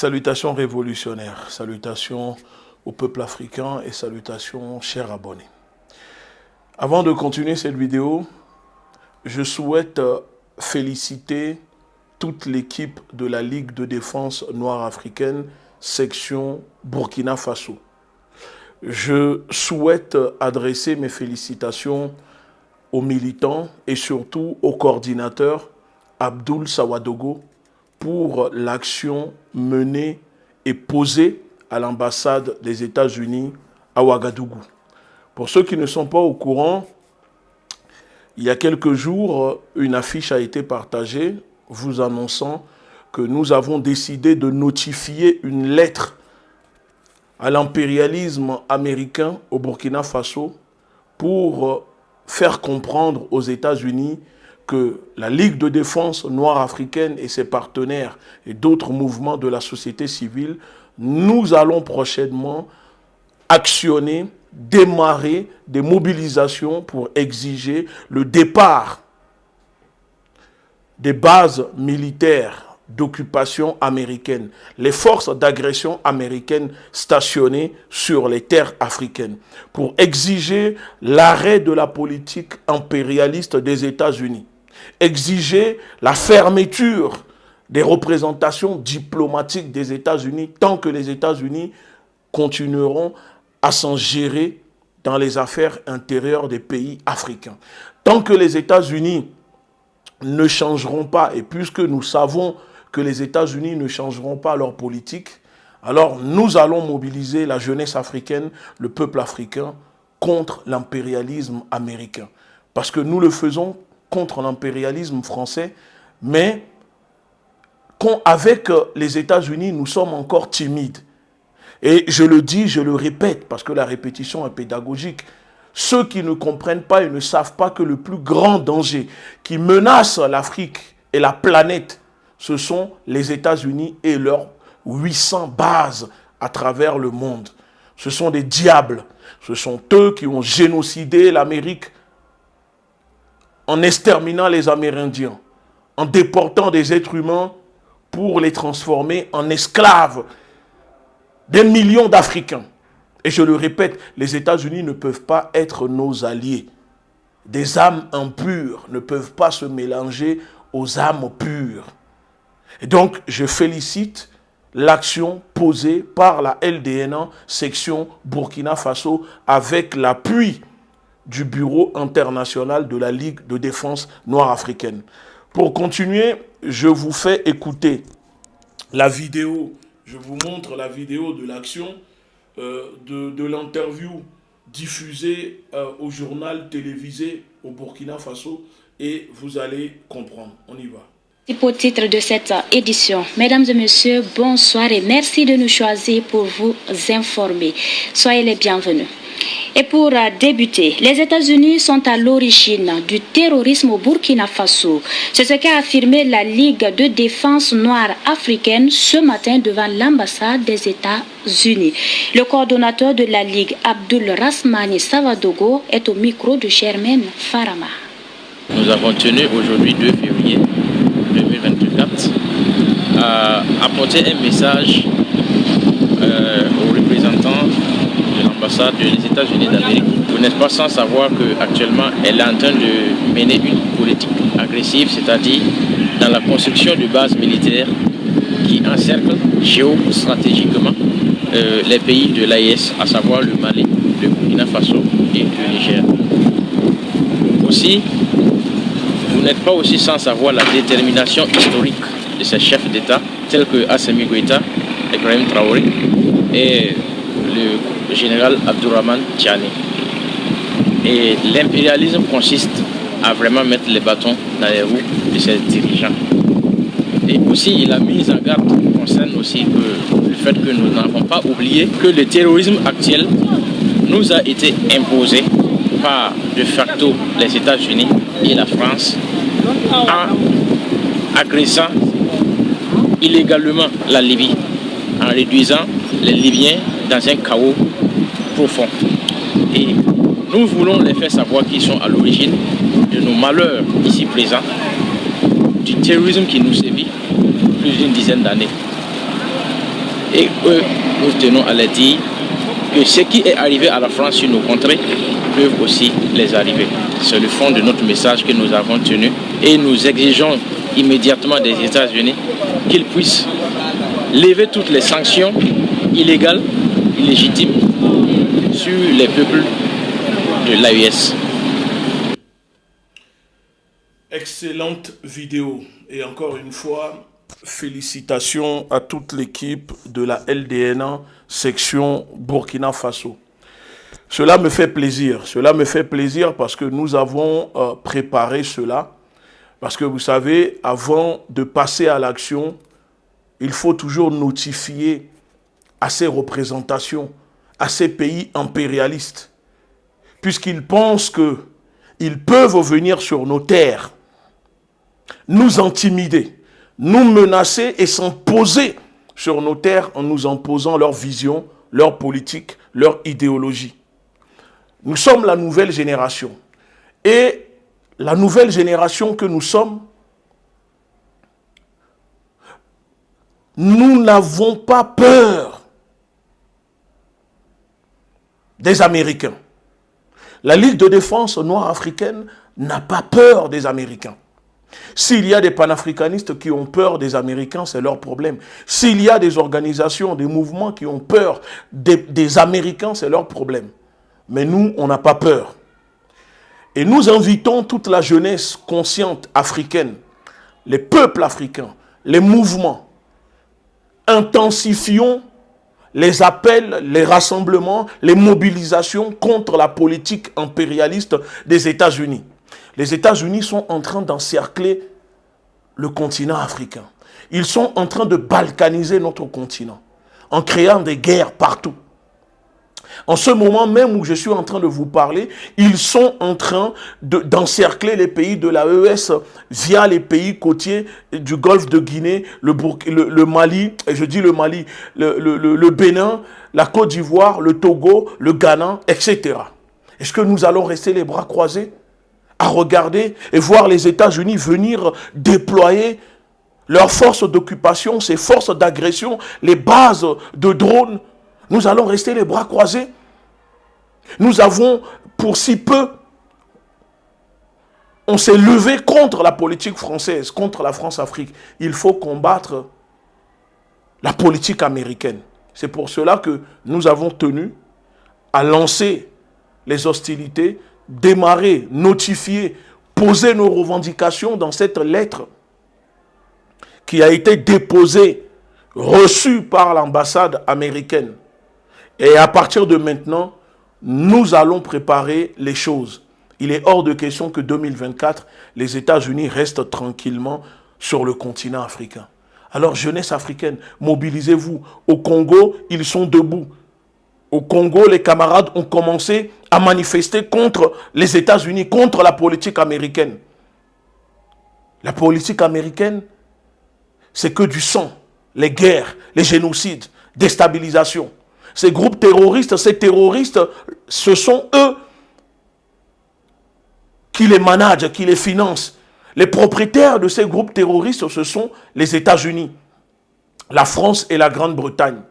Salutations révolutionnaires, salutations au peuple africain et salutations chers abonnés. Avant de continuer cette vidéo, je souhaite féliciter toute l'équipe de la Ligue de défense noire africaine, section Burkina Faso. Je souhaite adresser mes félicitations aux militants et surtout au coordinateur Abdoul Sawadogo pour l'action menée et posée à l'ambassade des États-Unis à Ouagadougou. Pour ceux qui ne sont pas au courant, il y a quelques jours, une affiche a été partagée vous annonçant que nous avons décidé de notifier une lettre à l'impérialisme américain au Burkina Faso pour faire comprendre aux États-Unis que la Ligue de défense noire africaine et ses partenaires et d'autres mouvements de la société civile, nous allons prochainement actionner, démarrer des mobilisations pour exiger le départ des bases militaires d'occupation américaine, les forces d'agression américaines stationnées sur les terres africaines, pour exiger l'arrêt de la politique impérialiste des États-Unis, exiger la fermeture des représentations diplomatiques des États-Unis tant que les États-Unis continueront à s'en gérer dans les affaires intérieures des pays africains. Tant que les États-Unis ne changeront pas, et puisque nous savons que les États-Unis ne changeront pas leur politique, alors nous allons mobiliser la jeunesse africaine, le peuple africain, contre l'impérialisme américain. Parce que nous le faisons contre l'impérialisme français, mais avec les États-Unis, nous sommes encore timides. Et je le dis, je le répète, parce que la répétition est pédagogique. Ceux qui ne comprennent pas et ne savent pas que le plus grand danger qui menace l'Afrique et la planète, ce sont les États-Unis et leurs 800 bases à travers le monde. Ce sont des diables. Ce sont eux qui ont génocidé l'Amérique en exterminant les Amérindiens, en déportant des êtres humains pour les transformer en esclaves des millions d'Africains. Et je le répète, les États-Unis ne peuvent pas être nos alliés. Des âmes impures ne peuvent pas se mélanger aux âmes pures. Et donc, je félicite l'action posée par la LDNA, section Burkina Faso, avec l'appui du Bureau international de la Ligue de défense noire africaine. Pour continuer, je vous fais écouter la vidéo, je vous montre la vidéo de l'action de l'interview diffusée au journal télévisé au Burkina Faso et vous allez comprendre. On y va. Pour titre de cette édition, mesdames et messieurs, bonsoir et merci de nous choisir pour vous informer. Soyez les bienvenus. Et pour débuter, les États-Unis sont à l'origine du terrorisme au Burkina Faso. C'est ce qu'a affirmé la Ligue de défense noire africaine ce matin devant l'ambassade des États-Unis. Le coordonnateur de la Ligue, Abdoul Rasmani Sawadogo, est au micro de Germaine Farama. Nous avons tenu aujourd'hui 2 février 2024 à apporter un message aux représentants de l'ambassade des États-Unis d'Amérique. Vous n'êtes pas sans savoir qu'actuellement, elle est en train de mener une politique agressive, c'est-à-dire dans la construction de bases militaires qui encerclent géostratégiquement les pays de l'AES, à savoir le Mali, le Burkina Faso et le Niger. Aussi, vous n'êtes pas aussi sans savoir la détermination historique de ces chefs d'État, tels que Assimi Goïta, Ibrahim Traoré et le général Abdourahmane Tiani. Et l'impérialisme consiste à vraiment mettre les bâtons dans les roues de ses dirigeants. Et aussi, il a mis en garde concerne aussi le fait que nous n'avons pas oublié que le terrorisme actuel nous a été imposé par de facto les États-Unis et la France en agressant illégalement la Libye, en réduisant les Libyens dans un chaos profond. Et nous voulons les faire savoir qu'ils sont à l'origine de nos malheurs ici présents, du terrorisme qui nous sévit plus d'une dizaine d'années. Et eux, nous tenons à leur dire que ce qui est arrivé à la France sur nos contrées peuvent aussi les arriver. C'est le fond de notre message que nous avons tenu et nous exigeons immédiatement des États-Unis qu'ils puissent lever toutes les sanctions illégales, illégitimes sur les peuples de l'AES. Excellente vidéo. Et encore une fois, félicitations à toute l'équipe de la LDNA section Burkina Faso. Cela me fait plaisir. Cela me fait plaisir parce que nous avons préparé cela. Parce que vous savez, avant de passer à l'action, il faut toujours notifier à ces représentations, à ces pays impérialistes, puisqu'ils pensent qu'ils peuvent venir sur nos terres, nous intimider, nous menacer et s'imposer sur nos terres en nous imposant leur vision, leur politique, leur idéologie. Nous sommes la nouvelle génération. Et la nouvelle génération que nous sommes, nous n'avons pas peur des Américains. La Ligue de défense noire africaine n'a pas peur des Américains. S'il y a des panafricanistes qui ont peur des Américains, c'est leur problème. S'il y a des organisations, des mouvements qui ont peur des Américains, c'est leur problème. Mais nous, on n'a pas peur. Et nous invitons toute la jeunesse consciente africaine, les peuples africains, les mouvements. Intensifions les appels, les rassemblements, les mobilisations contre la politique impérialiste des États-Unis. Les États-Unis sont en train d'encercler le continent africain. Ils sont en train de balkaniser notre continent en créant des guerres partout. En ce moment même où je suis en train de vous parler, ils sont en train d'encercler les pays de l'AES via les pays côtiers du golfe de Guinée, le Mali, et je dis le Mali, le Bénin, la Côte d'Ivoire, le Togo, le Ghana, etc. Est-ce que nous allons rester les bras croisés à regarder et voir les États-Unis venir déployer leurs forces d'occupation, ces forces d'agression, les bases de drones? Nous allons rester les bras croisés. Nous avons, pour si peu, on s'est levé contre la politique française, contre la France-Afrique. Il faut combattre la politique américaine. C'est pour cela que nous avons tenu à lancer les hostilités, démarrer, notifier, poser nos revendications dans cette lettre qui a été déposée, reçue par l'ambassade américaine. Et à partir de maintenant, nous allons préparer les choses. Il est hors de question que 2024, les États-Unis restent tranquillement sur le continent africain. Alors, jeunesse africaine, mobilisez-vous. Au Congo, ils sont debout. Au Congo, les camarades ont commencé à manifester contre les États-Unis, contre la politique américaine. La politique américaine, c'est que du sang, les guerres, les génocides, déstabilisation. Ces groupes terroristes, ces terroristes, ce sont eux qui les managent, qui les financent. Les propriétaires de ces groupes terroristes, ce sont les États-Unis, la France et la Grande-Bretagne.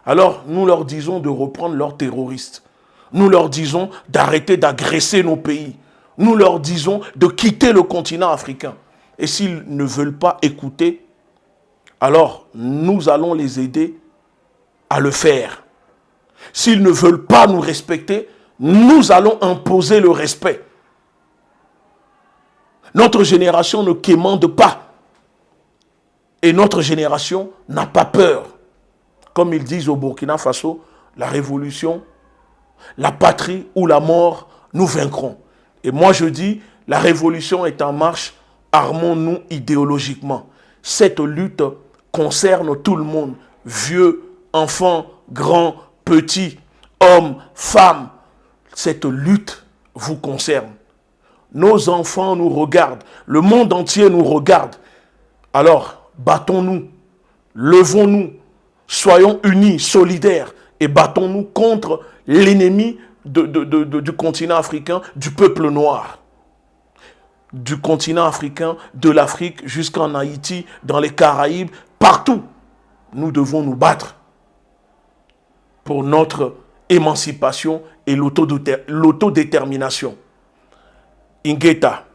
Alors, nous leur disons de reprendre leurs terroristes. Nous leur disons d'arrêter d'agresser nos pays. Nous leur disons de quitter le continent africain. Et s'ils ne veulent pas écouter, alors nous allons les aider à le faire. S'ils ne veulent pas nous respecter, nous allons imposer le respect. Notre génération ne quémande pas. Et notre génération n'a pas peur. Comme ils disent au Burkina Faso, la révolution, la patrie ou la mort, nous vaincrons. Et moi je dis, la révolution est en marche, armons-nous idéologiquement. Cette lutte concerne tout le monde, vieux, enfants, grands, petits, hommes, femmes. Cette lutte vous concerne. Nos enfants nous regardent, le monde entier nous regarde. Alors, battons-nous, levons-nous, soyons unis, solidaires et battons-nous contre l'ennemi du continent africain, du peuple noir. Du continent africain, de l'Afrique jusqu'en Haïti, dans les Caraïbes, partout. Nous devons nous battre pour notre émancipation et l'autodétermination. Ingeta.